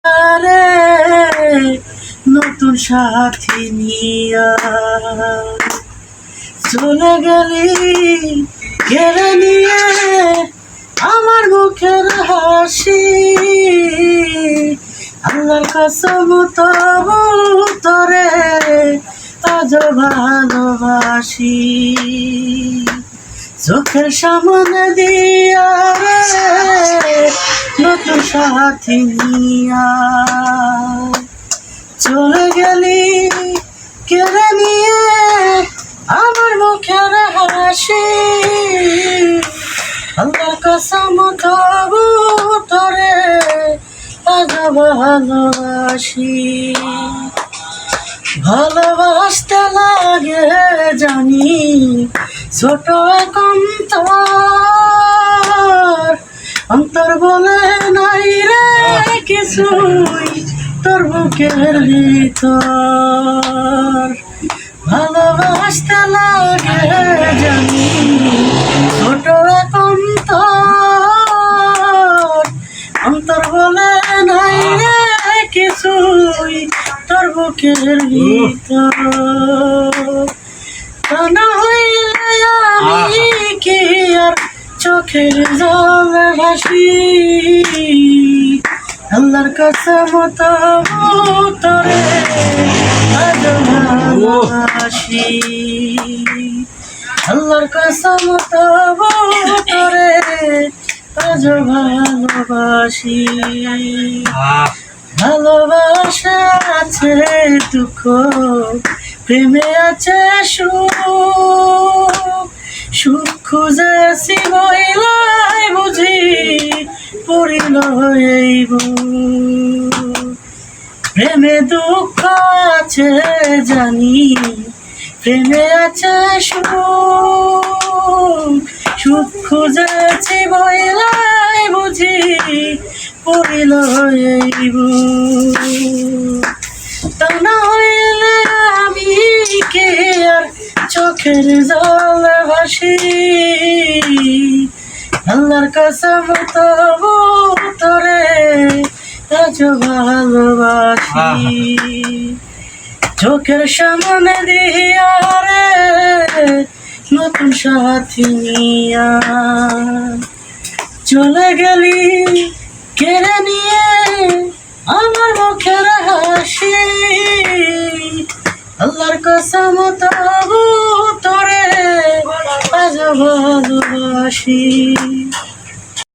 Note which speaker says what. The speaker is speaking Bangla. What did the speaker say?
Speaker 1: আরে নতুন সাথী নিয়া চলে গেলি কেড়ে নিয়ে আমার মুখের হাসি। আল্লাহর কসম তবু তোরে আজ ভালোবাসি। চোখের সামনে দিয়া রে নতুন সাথী নিয়া চলে গেলি কেড়ে নিয়ে আমার মুখের হাসি। আল্লাহর কসম তবু তোরে আজ ভালোবাসি। ভালোবাসতে লাগে জানি ছোট এক অন্তর বলে নাই রে কিছুই তোর বুকের ভিতর। ভালোবাসতে লাগে জানি ছোট এক অন্তর বলে নাই রে কিছুই তোর বুকের ভিতর। তা না হইলে আমি কি আর চোখের জলে ভাসি। আল্লাহর কসম তবু তোরে আজ ভালোবাসি। আল্লাহর কসম তবু তোরে আজ ভালোবাসি। ভালোবাসা আছে দুঃখ, প্রেমে আছে সুখ। সুখ খুঁজেছি বইলাই বুঝি পড়িল এই বুক। প্রেমে দুঃখ আছে জানি, প্রেমে আছে সুখ। সুখ খুঁজেছি বইলাই বুঝি পড়িল এই বুক। তা না হইলে আমি কে আর চোখের জলে ভাসি। আল্লাহর কসম তবু তোরে আজ ভালোবাসি। চোখের সামনে দিয়া রে নতুন সাথী নিয়া চলে গেলি কেড়ে নিয়ে আমার মুখের হাসি। আল্লাহর কসম তবু তোরে আজ ভালোবাসি।